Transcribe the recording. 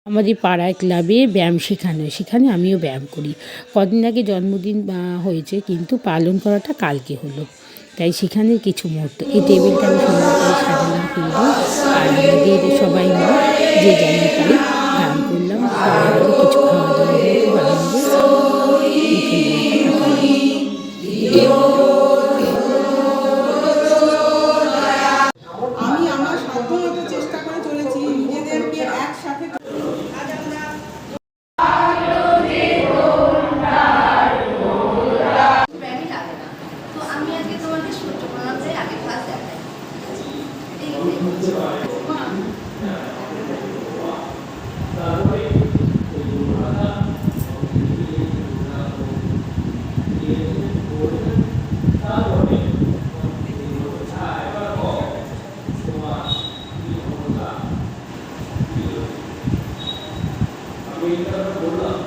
আমাদের পাড়ায় ক্লাবে ব্যায়াম শেখানো, সেখানে আমিও ব্যায়াম করি। কদিন আগে জন্মদিন হয়েছে, কিন্তু পালন করাটা কালকে হলো। তাই সেখানে কিছু মুহূর্ত, এই টেবিলটা আমি সুন্দর করে সাজালাম কিন্তু, আর আমাদের সবাই মিলে যে যেমন পারি গান করলাম, সবাই মিলে কিছু খাওয়া দাওয়া হলো, খুব আনন্দে বিকেলবেলাটা কাটালাম। আমি আমার সাধ্যমতো চেষ্টা করে চলেছি নিজেদেরকে একসাথে। আমি আজকে তোমাদের সূর্য প্রণামে আগে ক্লাস দেখাই। আমি এটা বললাম